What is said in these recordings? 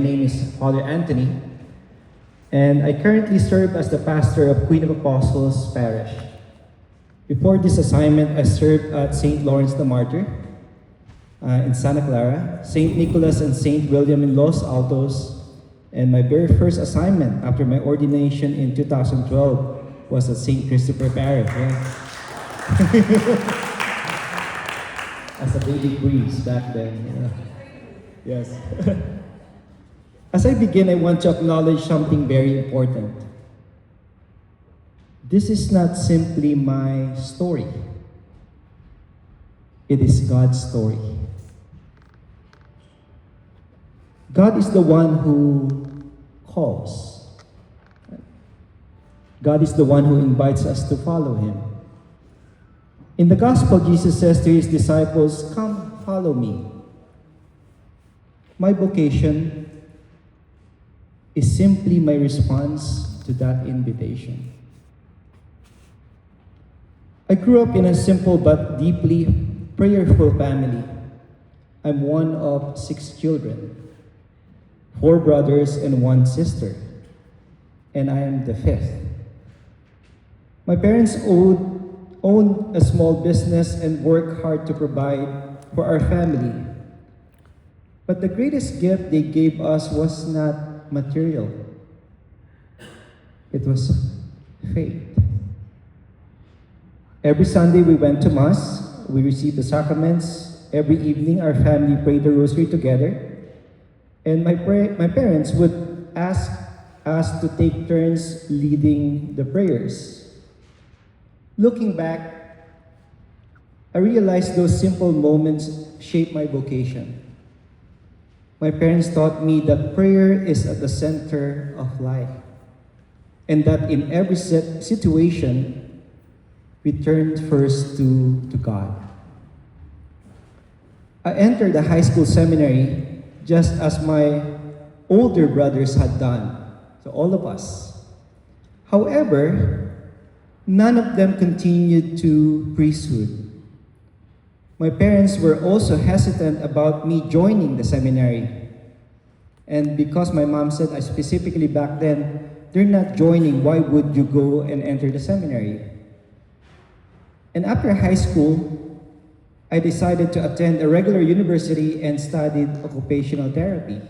My name is Father Anthony, and I currently serve as the pastor of Queen of Apostles Parish. Before this assignment, I served at St. Lawrence the Martyr in Santa Clara, St. Nicholas and St. William in Los Altos, and my very first assignment after my ordination in 2012 was at St. Christopher Parish. Yeah. As a baby priest back then. Yes. As I begin, I want to acknowledge something very important. This is not simply my story. It is God's story. God is the one who calls. God is the one who invites us to follow Him. In the Gospel, Jesus says to His disciples, "Come, follow me." My vocation is simply my response to that invitation. I grew up in a simple but deeply prayerful family. I'm one of 6 children, 4 brothers and 1 sister, and I am the 5th. My parents owned a small business and worked hard to provide for our family. But the greatest gift they gave us was not material. It was faith. Every Sunday we went to Mass, we received the sacraments. Every evening our family prayed the rosary together. And my parents would ask us to take turns leading the prayers. Looking back, I realized those simple moments shaped my vocation. My parents taught me that prayer is at the center of life, and that in every situation, we turn first to God. I entered the high school seminary just as my older brothers had done, so all of us. However, none of them continued to priesthood. My parents were also hesitant about me joining the seminary. And because my mom said, specifically back then, they're not joining, why would you go and enter the seminary? And after high school, I decided to attend a regular university and studied occupational therapy.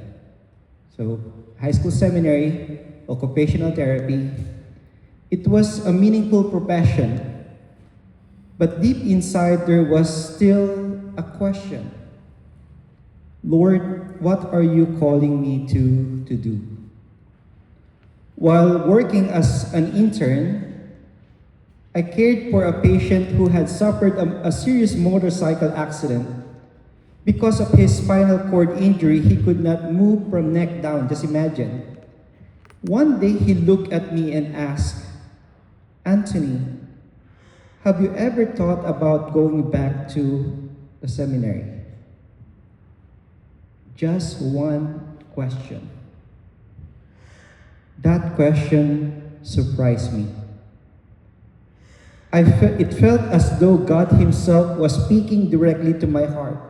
So, high school seminary, occupational therapy. It was a meaningful profession. But deep inside, there was still a question. Lord, what are you calling me to do? While working as an intern, I cared for a patient who had suffered a serious motorcycle accident. Because of his spinal cord injury, he could not move from neck down. Just imagine. One day, he looked at me and asked, "Anthony, have you ever thought about going back to the seminary?" Just one question. That question surprised me. It felt as though God Himself was speaking directly to my heart.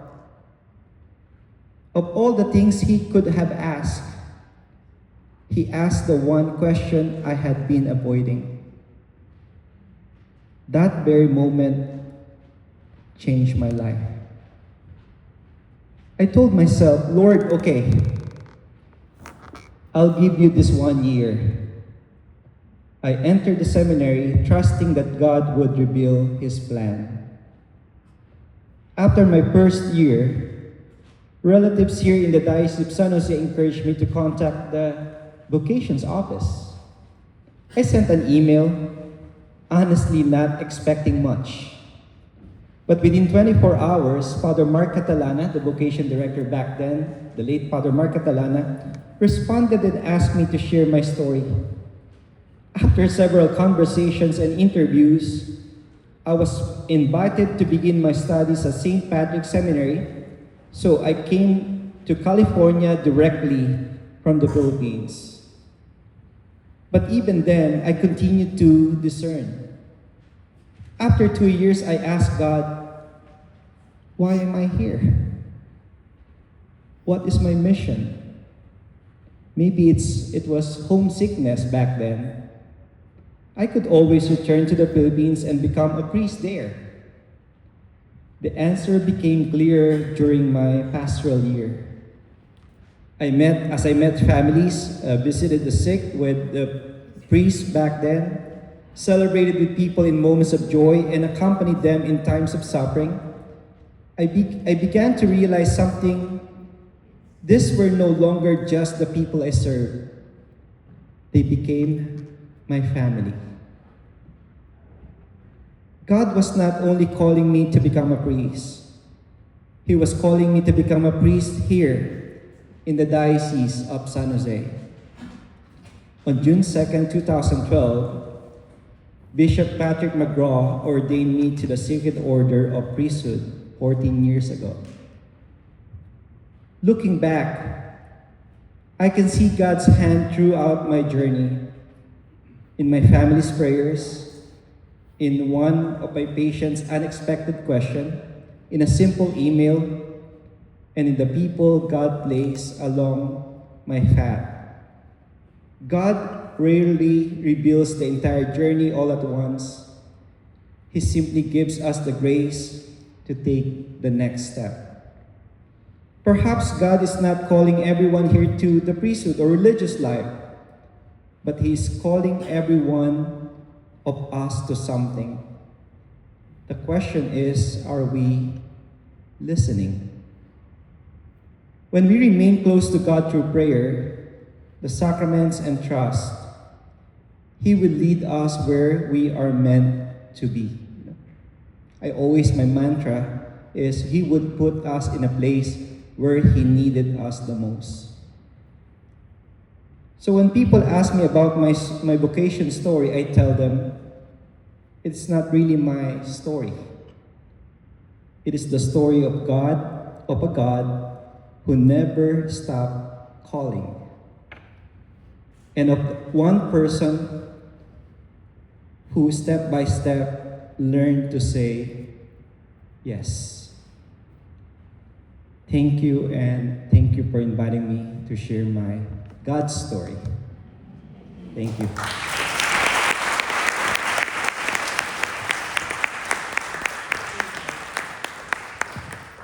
Of all the things He could have asked, He asked the one question I had been avoiding. That very moment changed my life. I told myself, Lord, okay, I'll give you this 1 year. I entered the seminary trusting that God would reveal His plan. After my first year, relatives here in the Diocese of San Jose encouraged me to contact the vocations office. I sent an email, honestly not expecting much. But within 24 hours, Father Mark Catalana, the vocation director back then, the late Father Mark Catalana, responded and asked me to share my story. After several conversations and interviews, I was invited to begin my studies at St. Patrick's Seminary, so I came to California directly from the Philippines. But even then, I continued to discern. After 2 years, I asked God, why am I here? What is my mission? Maybe it was homesickness back then. I could always return to the Philippines and become a priest there. The answer became clearer during my pastoral year. As I met families, visited the sick with the priests back then, celebrated with people in moments of joy, and accompanied them in times of suffering, I began to realize something. These were no longer just the people I served. They became my family. God was not only calling me to become a priest, He was calling me to become a priest here in the Diocese of San Jose. On June 2nd, 2012, Bishop Patrick McGraw ordained me to the Sacred Order of Priesthood 14 years ago. Looking back, I can see God's hand throughout my journey, in my family's prayers, in one of my patients' unexpected question, in a simple email, and in the people God placed along my path. God rarely reveals the entire journey all at once. He simply gives us the grace to take the next step. Perhaps God is not calling everyone here to the priesthood or religious life, but He is calling every one of us to something. The question is, are we listening? When we remain close to God through prayer, the sacraments, and trust, He will lead us where we are meant to be. My mantra is He would put us in a place where He needed us the most. So when people ask me about my vocation story, I tell them, it's not really my story. It is the story of a God who never stopped calling. And of one person who step by step learned to say yes. Thank you, and thank you for inviting me to share my God's story. Thank you.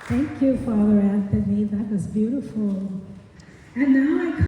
Thank you, Father Anthony. That was beautiful. And now I